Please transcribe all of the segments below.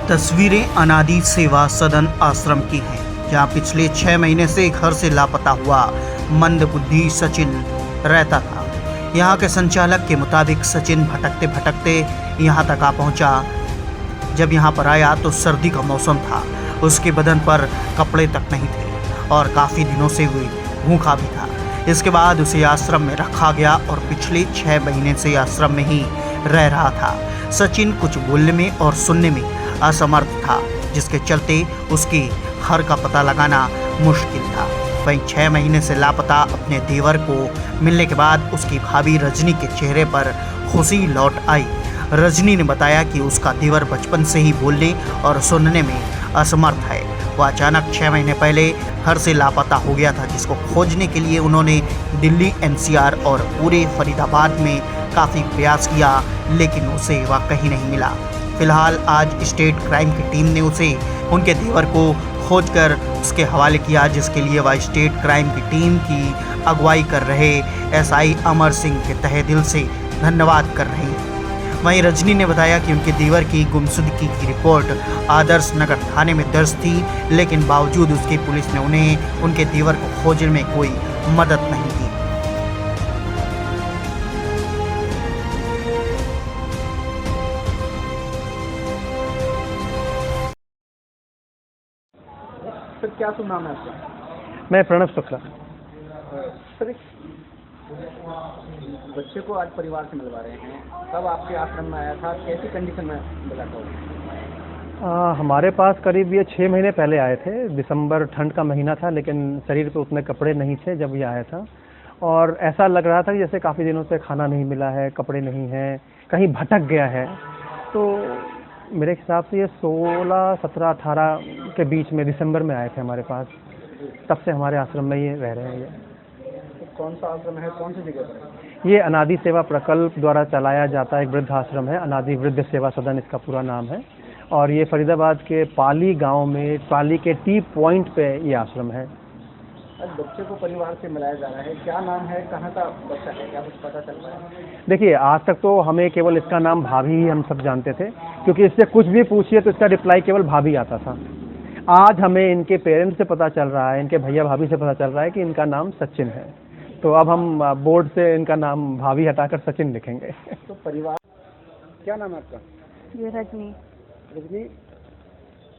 तस्वीरें अनादि सेवा सदन आश्रम की हैं, जहां पिछले 6 महीने से घर से लापता हुआ मंदबुद्धि सचिन रहता था। यहां के संचालक के मुताबिक सचिन भटकते भटकते यहां तक आ पहुंचा। जब यहां पर आया तो सर्दी का मौसम था, उसके बदन पर कपड़े तक नहीं थे और काफ़ी दिनों से वो भूखा भी था। इसके बाद उसे आश्रम में रखा गया और पिछले 6 महीने से आश्रम में ही रह रहा था। सचिन कुछ बोलने में और सुनने में असमर्थ था, जिसके चलते उसके घर का पता लगाना मुश्किल था। वहीं 6 महीने से लापता अपने देवर को मिलने के बाद उसकी भाभी रजनी के चेहरे पर खुशी लौट आई। रजनी ने बताया कि उसका देवर बचपन से ही बोलने और सुनने में असमर्थ है। वह अचानक 6 महीने पहले घर से लापता हो गया था, जिसको खोजने के लिए उन्होंने दिल्ली, एनसीआर और पूरे फरीदाबाद में काफ़ी प्रयास किया, लेकिन उसे वह कहीं नहीं मिला। फिलहाल आज स्टेट क्राइम की टीम ने उसे उनके देवर को खोजकर उसके हवाले किया, जिसके लिए वह स्टेट क्राइम की टीम की अगुवाई कर रहे एसआई अमर सिंह के तहे दिल से धन्यवाद कर रहे हैं। वहीं रजनी ने बताया कि उनके देवर की गुमशुदगी की रिपोर्ट आदर्श नगर थाने में दर्ज थी, लेकिन बावजूद उसके पुलिस ने उन्हें उनके देवर को खोजने में कोई मदद नहीं की। सर क्या शुभ नाम है आपका? मैं प्रणव शुक्ला। सर एक बच्चे को आज परिवार से मिलवा रहे हैं, कब आपके आश्रम में आया था, कैसी कंडीशन में मिला था? हमारे पास करीब ये 6 महीने पहले आए थे। दिसंबर ठंड का महीना था, लेकिन शरीर पे उतने कपड़े नहीं थे जब ये आया था, और ऐसा लग रहा था कि जैसे काफ़ी दिनों से खाना नहीं मिला है, कपड़े नहीं हैं, कहीं भटक गया है। तो मेरे हिसाब से ये 16, 17, 18 के बीच में दिसंबर में आए थे हमारे पास। तब से हमारे आश्रम में ये रह रहे हैं। ये तो कौन सा आश्रम है, कौन सी जगह पर है? ये अनादि सेवा प्रकल्प द्वारा चलाया जाता एक वृद्ध आश्रम है। अनादि वृद्ध सेवा सदन इसका पूरा नाम है, और ये फरीदाबाद के पाली गांव में, पाली के टी पॉइंट पे ये आश्रम है। आज बच्चे को परिवार से मिलाया जा रहा है, क्या नाम है, कहाँ का बच्चा है, क्या कुछ पता चल रहा है? देखिए, आज तक तो हमें केवल इसका नाम भाभी ही हम सब जानते थे, क्योंकि इससे कुछ भी पूछिए तो इसका रिप्लाई केवल भाभी आता था। आज हमें इनके पेरेंट्स से पता चल रहा है, इनके भैया भाभी से पता चल रहा है कि इनका नाम सचिन है। तो अब हम बोर्ड से इनका नाम भाभी हटाकर सचिन लिखेंगे। तो परिवार, क्या नाम है आपका? ये रजनी। रजनी,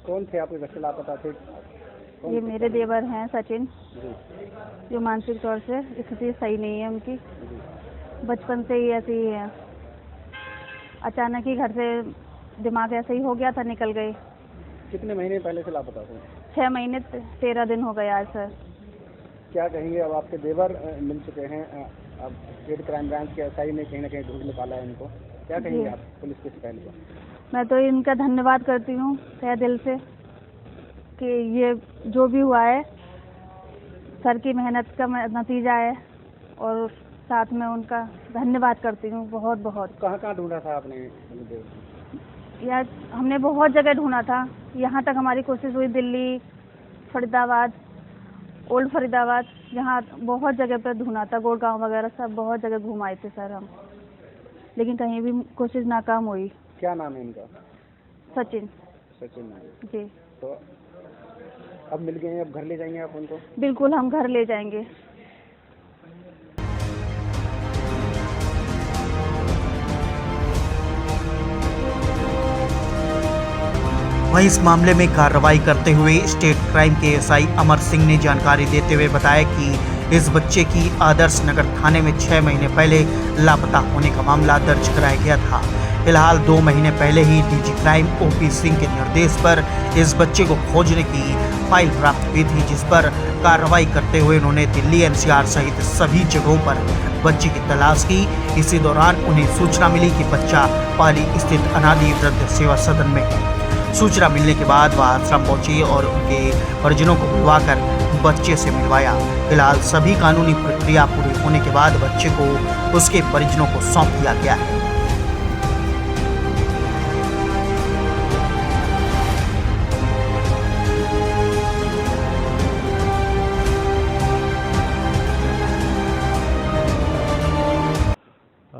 कौन थे आपके घर से लापता थे? ये मेरे देवर हैं सचिन, जो मानसिक तौर से स्थिति सही नहीं है उनकी। बचपन से ही ऐसी ही है, अचानक ही घर से दिमाग ऐसे ही हो गया था, निकल गए। कितने महीने पहले से लापता थे? 6 महीने 13 दिन हो गए आज सर। क्या कहेंगे, अब आपके देवर मिल चुके हैं, अब स्टेट क्राइम ब्रांच के एसआई ने कहीं ना कहीं ढूंढ निकाला है इनको, क्या कहेंगे आप पुलिस के सिपाही को? मैं तो इनका धन्यवाद करती हूँ तहे दिल से कि ये जो भी हुआ है सर की मेहनत का नतीजा है, और साथ में उनका धन्यवाद करती हूँ बहुत बहुत। कहाँ कहाँ ढूंढा था आपने? यार हमने बहुत जगह ढूंढा था, यहाँ तक हमारी कोशिश हुई, दिल्ली, फरीदाबाद, ओल्ड फरीदाबाद, यहाँ बहुत जगह पर ढूंढा था, गुड़गांव वगैरह सब बहुत जगह घूम आए थे सर हम, लेकिन कहीं भी कोशिश नाकाम हुई। क्या नाम है इनका? सचिन। सचिन नाम। जी। तो अब मिल गए हैं, अब घर ले जाएंगे आप उनको? बिल्कुल, हम घर ले जाएंगे। वहीं इस मामले में कार्रवाई करते हुए स्टेट क्राइम के एसआई अमर सिंह ने जानकारी देते हुए बताया कि इस बच्चे की आदर्श नगर थाने में 6 महीने पहले लापता होने का मामला दर्ज कराया गया था। फिलहाल 2 महीने पहले ही डीजी क्राइम ओपी सिंह के निर्देश पर इस बच्चे को खोजने की फाइल प्राप्त हुई थी, जिस पर कार्रवाई करते हुए उन्होंने दिल्ली, एनसीआर सहित सभी जगहों पर बच्चे की तलाश की। इसी दौरान उन्हें सूचना मिली कि बच्चा पाली स्थित अनादि वृद्ध सेवा सदन में है। सूचना मिलने के बाद वह आश्रम पहुंचे और उनके परिजनों को बुलवाकर बच्चे से मिलवाया। फिलहाल सभी कानूनी प्रक्रिया पूरी होने के बाद बच्चे को उसके परिजनों को सौंप दिया गया है।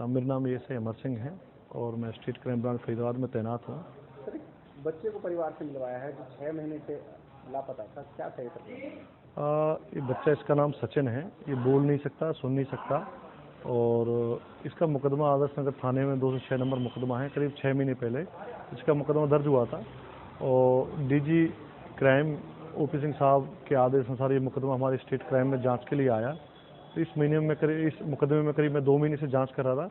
मेरा नाम एसआई अमर सिंह है और मैं स्टेट क्राइम ब्रांच फरीदाबाद में तैनात हूँ। बच्चे को परिवार से मिलवाया है जो 6 महीने से लापता था, क्या सही सकते हैं? ये बच्चा, इसका नाम सचिन है। ये बोल नहीं सकता, सुन नहीं सकता, और इसका मुकदमा आदर्श नगर थाने में 206 नंबर मुकदमा है। करीब 6 महीने पहले इसका मुकदमा दर्ज हुआ था और डीजी क्राइम ओपी सिंह साहब के आदेश अनुसार ये मुकदमा हमारे स्टेट क्राइम में जांच के लिए आया। तो इस मुकदमे में करीब मैं 2 महीने से जांच कर रहा था,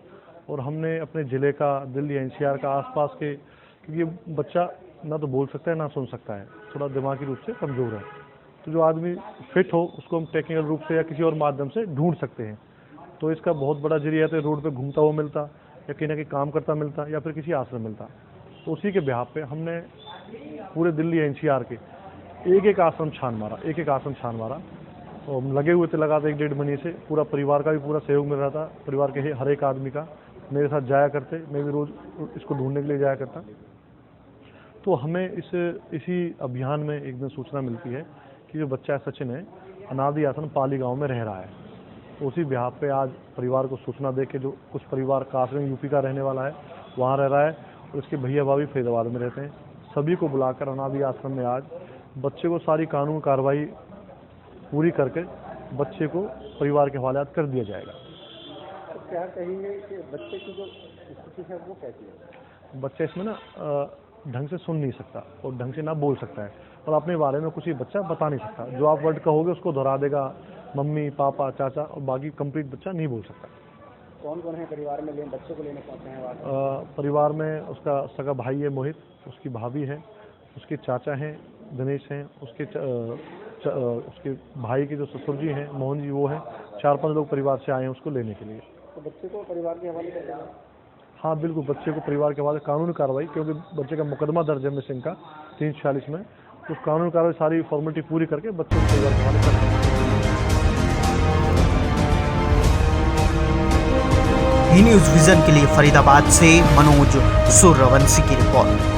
और हमने अपने ज़िले का, दिल्ली एनसीआर का, आसपास के, क्योंकि ये बच्चा ना तो बोल सकता है ना सुन सकता है, थोड़ा दिमागी रूप से कमज़ोर है, तो जो आदमी फिट हो उसको हम टेक्निकल रूप से या किसी और माध्यम से ढूंढ सकते हैं। तो इसका बहुत बड़ा जरिया है, तो रोड पे घूमता हुआ मिलता, या कहीं ना कहीं काम करता मिलता, या फिर किसी आश्रम मिलता। तो उसी के बिहाफ पे हमने पूरे दिल्ली एनसीआर के एक आश्रम छान मारा, और हम लगे हुए थे लगातार 1-1.5 महीने से। पूरा परिवार का भी पूरा सहयोग मिल रहा था, परिवार के हर एक आदमी का मेरे साथ जाया करते, मैं भी रोज़ इसको ढूंढने के लिए जाया करता। तो हमें इसी अभियान में एक दिन सूचना मिलती है कि जो बच्चा सचिन है, अनादि आश्रम पाली गांव में रह रहा है। तो उसी बिहाफ पे आज परिवार को सूचना दे के, जो कुछ परिवार का आश्रम यूपी का रहने वाला है वहाँ रह रहा है, और उसके भैया भाभी फरीदाबाद में रहते हैं, सभी को बुलाकर अनादि आश्रम में आज बच्चे को सारी कानून कार्रवाई पूरी करके बच्चे को परिवार के हवाले कर दिया जाएगा। तो क्या कहेंगे कि बच्चे की जो स्थिति है वो कैसी है? बच्चा इसमें ना ढंग से सुन नहीं सकता और ढंग से ना बोल सकता है, और अपने बारे में कुछ ही बच्चा बता नहीं सकता। जो आप वर्ड कहोगे उसको दोहरा देगा, मम्मी, पापा, चाचा, और बाकी कंप्लीट बच्चा नहीं बोल सकता। कौन कौन है परिवार में बच्चों को लेने पहुंचे हैं? परिवार में उसका सगा भाई है मोहित, उसकी भाभी है, उसके चाचा हैं दिनेश हैं, उसके भाई के जो ससुर जी हैं मोहन जी, वो हैं। 4-5 लोग परिवार से आए हैं उसको लेने के लिए। तो बच्चे को परिवार के हवाले कर देंगे? हाँ बिल्कुल, बच्चे को परिवार के हवाले कानूनी कार्रवाई, क्योंकि बच्चे का मुकदमा दर्ज है मिसिंग का 346 में, तो कानूनी कार्रवाई सारी फॉर्मेलिटी पूरी करके बच्चे को परिवार के हवाले कर देंगे। न्यूज़ विजन के लिए फरीदाबाद से मनोज सूर्यवंशी की रिपोर्ट।